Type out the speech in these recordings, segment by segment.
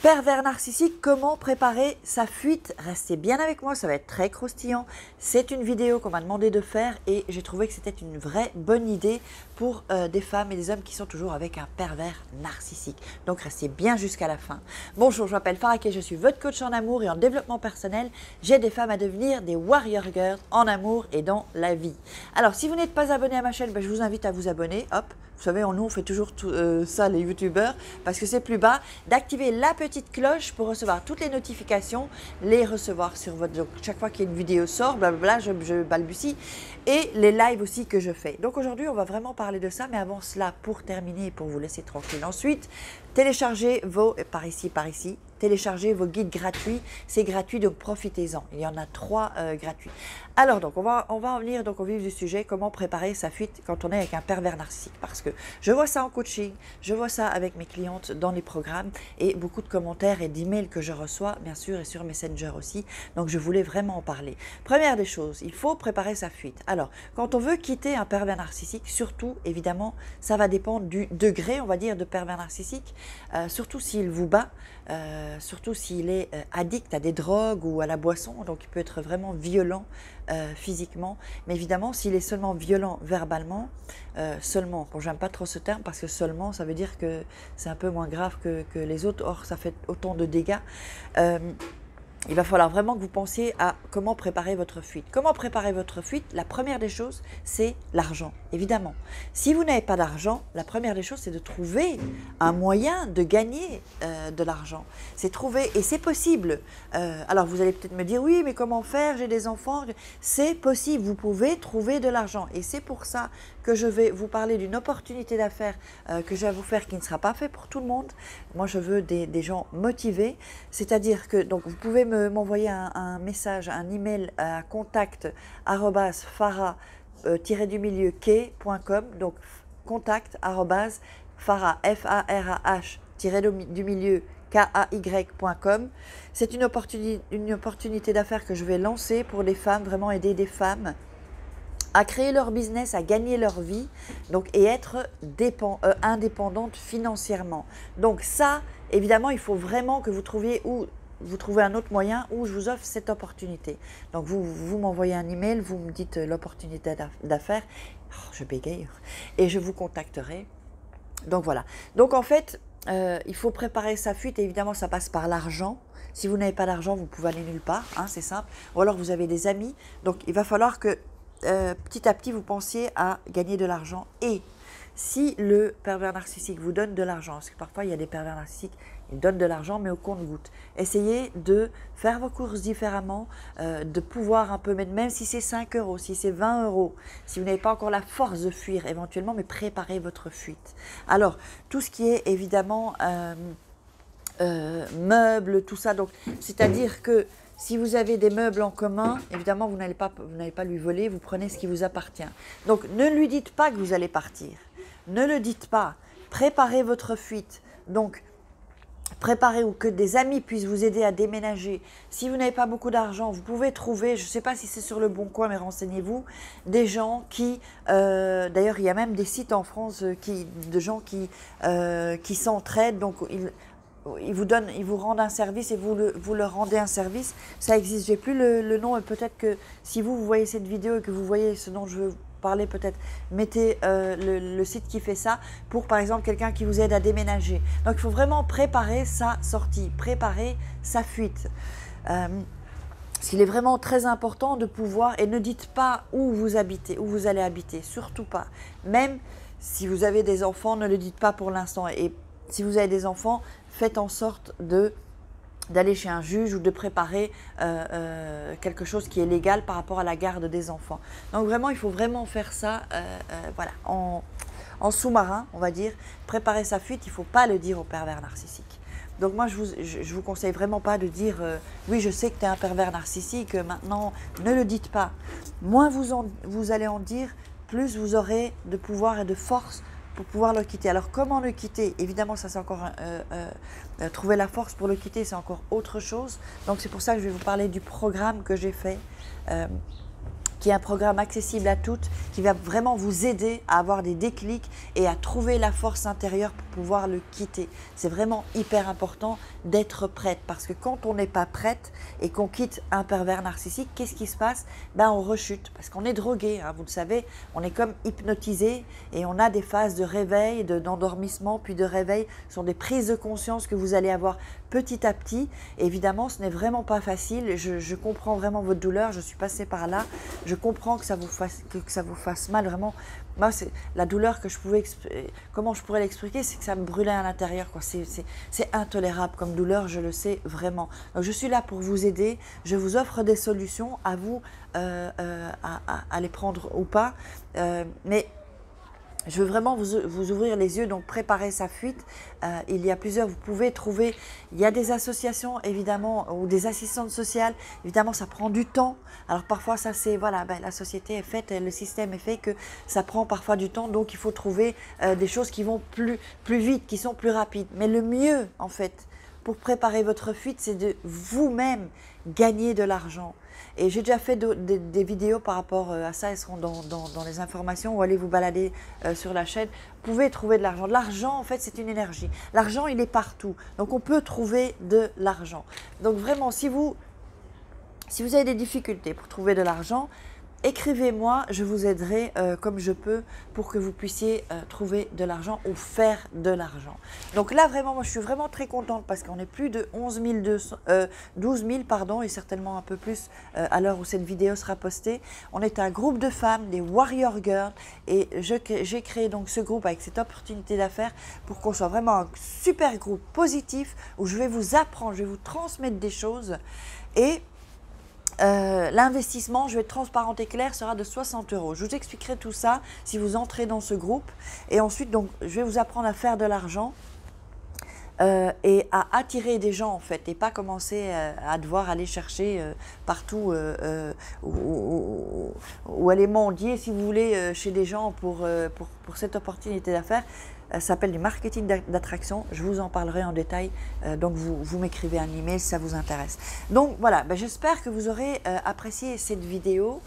Pervers narcissique, comment préparer sa fuite? Restez bien avec moi, ça va être très croustillant. C'est une vidéo qu'on m'a demandé de faire et j'ai trouvé que c'était une vraie bonne idée pour des femmes et des hommes qui sont toujours avec un pervers narcissique. Donc restez bien jusqu'à la fin. Bonjour, je m'appelle Farah Kay, je suis votre coach en amour et en développement personnel. J'aide des femmes à devenir des warrior girls en amour et dans la vie. Alors si vous n'êtes pas abonné à ma chaîne, je vous invite à vous abonner. Hop. Vous savez, nous on fait toujours ça les youtubeurs parce que c'est plus bas, d'activer la petite cloche pour recevoir toutes les notifications, les recevoir sur votre... Donc, chaque fois qu'il y a une vidéo sort, blablabla, je balbutie, et les lives aussi que je fais. Donc aujourd'hui, on va vraiment parler de ça, mais avant cela, pour terminer et pour vous laisser tranquille ensuite, téléchargez vos... par ici, téléchargez vos guides gratuits, c'est gratuit donc profitez-en, il y en a 3 gratuits. Alors donc on va en venir donc au vif du sujet, comment préparer sa fuite quand on est avec un pervers narcissique, parce que je vois ça en coaching, je vois ça avec mes clientes dans les programmes et beaucoup de commentaires et d'emails que je reçois bien sûr et sur Messenger aussi, donc je voulais vraiment en parler. Première des choses, il faut préparer sa fuite. Alors quand on veut quitter un pervers narcissique, surtout évidemment ça va dépendre du degré on va dire de pervers narcissique, surtout s'il vous bat, surtout s'il est addict à des drogues ou à la boisson, donc il peut être vraiment violent physiquement, mais évidemment s'il est seulement violent verbalement, seulement, bon j'aime pas trop ce terme parce que seulement ça veut dire que c'est un peu moins grave que les autres, or ça fait autant de dégâts, il va falloir vraiment que vous pensiez à comment préparer votre fuite. Comment préparer votre fuite? La première des choses, c'est l'argent, évidemment. Si vous n'avez pas d'argent, la première des choses, c'est de trouver un moyen de gagner de l'argent. C'est trouver, et c'est possible. Alors vous allez peut-être me dire, oui, mais comment faire? J'ai des enfants. C'est possible, vous pouvez trouver de l'argent. Et c'est pour ça que je vais vous parler d'une opportunité d'affaires que je vais vous faire qui ne sera pas fait pour tout le monde. Moi, je veux des gens motivés. C'est-à-dire que, donc, vous pouvez m'envoyer un message, un email à contact@farah-kay.com, donc contact@farah, kay.com. C'est une opportunité d'affaires que je vais lancer pour les femmes, vraiment aider des femmes à créer leur business, à gagner leur vie, donc, et être indépendantes financièrement. Donc ça, évidemment, il faut vraiment que vous trouviez un autre moyen où je vous offre cette opportunité. Donc vous m'envoyez un email, vous me dites l'opportunité d'affaires, je bégaye, et je vous contacterai. Donc voilà. Donc en fait, il faut préparer sa fuite et évidemment ça passe par l'argent. Si vous n'avez pas d'argent, vous pouvez aller nulle part, hein, c'est simple. Ou alors vous avez des amis. Donc il va falloir que petit à petit vous pensiez à gagner de l'argent. Et si le pervers narcissique vous donne de l'argent, parce que parfois il y a des pervers narcissiques, ils donnent de l'argent mais au compte-gouttes. Essayez de faire vos courses différemment, de pouvoir un peu, même si c'est 5 €, si c'est 20 €, si vous n'avez pas encore la force de fuir éventuellement, mais préparez votre fuite. Alors, tout ce qui est évidemment meubles, tout ça, donc c'est-à-dire que si vous avez des meubles en commun, évidemment, vous n'allez pas lui voler, vous prenez ce qui vous appartient. Donc, ne lui dites pas que vous allez partir. Ne le dites pas. Préparez votre fuite. Donc, préparez ou que des amis puissent vous aider à déménager. Si vous n'avez pas beaucoup d'argent, vous pouvez trouver, je ne sais pas si c'est sur le Bon Coin, mais renseignez-vous, des gens qui, d'ailleurs, il y a même des sites en France de gens qui s'entraident, donc ils vous rendent un service et vous leur rendez un service. Ça existe, j'ai plus le nom, et peut-être que si vous voyez cette vidéo et que vous voyez ce dont je veux parler, peut-être mettez le site qui fait ça pour par exemple quelqu'un qui vous aide à déménager. Donc il faut vraiment préparer sa sortie, préparer sa fuite. Il est vraiment très important de pouvoir, et ne dites pas où vous habitez, où vous allez habiter, surtout pas. Même si vous avez des enfants, ne le dites pas pour l'instant. Et si vous avez des enfants, faites en sorte d'aller chez un juge ou de préparer quelque chose qui est légal par rapport à la garde des enfants. Donc vraiment, il faut vraiment faire ça voilà, en sous-marin, on va dire. Préparer sa fuite, il ne faut pas le dire au pervers narcissique. Donc moi, je vous conseille vraiment pas de dire oui, je sais que tu es un pervers narcissique, maintenant, ne le dites pas. Moins vous allez en dire, plus vous aurez de pouvoir et de force pour pouvoir le quitter. Alors comment le quitter? Évidemment, ça c'est encore trouver la force pour le quitter, c'est encore autre chose. Donc c'est pour ça que je vais vous parler du programme que j'ai fait, qui est un programme accessible à toutes, qui va vraiment vous aider à avoir des déclics et à trouver la force intérieure pour pouvoir le quitter. C'est vraiment hyper important d'être prête, parce que quand on n'est pas prête et qu'on quitte un pervers narcissique, qu'est-ce qui se passe? Ben, on rechute, parce qu'on est drogué, hein, vous le savez, on est comme hypnotisé et on a des phases de réveil, d'endormissement, puis de réveil. Ce sont des prises de conscience que vous allez avoir petit à petit. Et évidemment, ce n'est vraiment pas facile. Je comprends vraiment votre douleur, je suis passée par là. Je comprends que ça vous fasse mal, vraiment. Moi, c'est la douleur que comment je pourrais l'expliquer, c'est que ça me brûlait à l'intérieur, quoi. C'est intolérable comme douleur, je le sais vraiment. Donc, je suis là pour vous aider. Je vous offre des solutions, à vous à les prendre ou pas. Mais je veux vraiment vous ouvrir les yeux, donc préparer sa fuite. Il y a plusieurs, vous pouvez trouver, il y a des associations évidemment, ou des assistantes sociales. Évidemment, ça prend du temps. Alors parfois, ça c'est, voilà, ben, la société est faite, le système est fait que ça prend parfois du temps. Donc il faut trouver des choses qui vont plus vite, qui sont plus rapides. Mais le mieux, en fait, pour préparer votre fuite, c'est de vous-même gagner de l'argent. Et j'ai déjà fait des vidéos par rapport à ça, elles seront dans les informations, ou allez vous balader sur la chaîne. Vous pouvez trouver de l'argent. L'argent, en fait, c'est une énergie. L'argent, il est partout. Donc, on peut trouver de l'argent. Donc, vraiment, si vous avez des difficultés pour trouver de l'argent, écrivez-moi, je vous aiderai comme je peux pour que vous puissiez trouver de l'argent ou faire de l'argent. Donc là, vraiment, moi, je suis vraiment très contente parce qu'on est plus de 12 000, pardon, et certainement un peu plus à l'heure où cette vidéo sera postée. On est un groupe de femmes, des Warrior Girls, et j'ai créé donc ce groupe avec cette opportunité d'affaires pour qu'on soit vraiment un super groupe positif où je vais vous apprendre, je vais vous transmettre des choses. Et l'investissement, je vais être transparente et claire, sera de 60 €. Je vous expliquerai tout ça si vous entrez dans ce groupe. Et ensuite, donc, je vais vous apprendre à faire de l'argent et à attirer des gens, en fait, et pas commencer à devoir aller chercher partout ou aller mendier, si vous voulez, chez des gens pour cette opportunité d'affaires. Ça s'appelle du marketing d'attraction. Je vous en parlerai en détail. Donc, vous m'écrivez un email si ça vous intéresse. Donc, voilà. Ben, j'espère que vous aurez apprécié cette vidéo.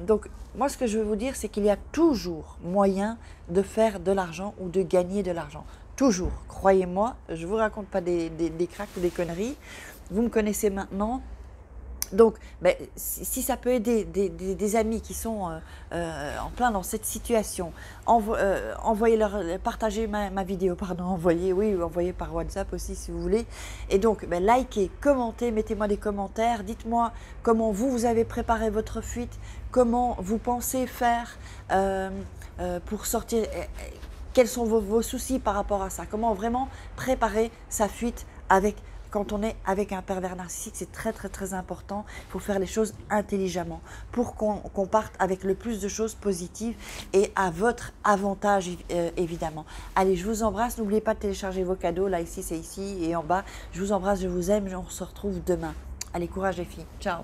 Donc, moi, ce que je veux vous dire, c'est qu'il y a toujours moyen de faire de l'argent ou de gagner de l'argent. Toujours. Croyez-moi, je ne vous raconte pas des cracks ou des conneries. Vous me connaissez maintenant. Donc, ben, si ça peut aider des amis qui sont en plein dans cette situation, partagez ma vidéo, pardon, envoyez par WhatsApp aussi si vous voulez. Et donc, ben, likez, commentez, mettez-moi des commentaires, dites-moi comment vous avez préparé votre fuite, comment vous pensez faire pour sortir, quels sont vos soucis par rapport à ça, comment vraiment préparer sa fuite quand on est avec un pervers narcissique. C'est très très très important. Il faut faire les choses intelligemment pour qu'on parte avec le plus de choses positives et à votre avantage évidemment. Allez, je vous embrasse. N'oubliez pas de télécharger vos cadeaux. Là, ici, c'est ici et en bas. Je vous embrasse, je vous aime. On se retrouve demain. Allez, courage les filles. Ciao.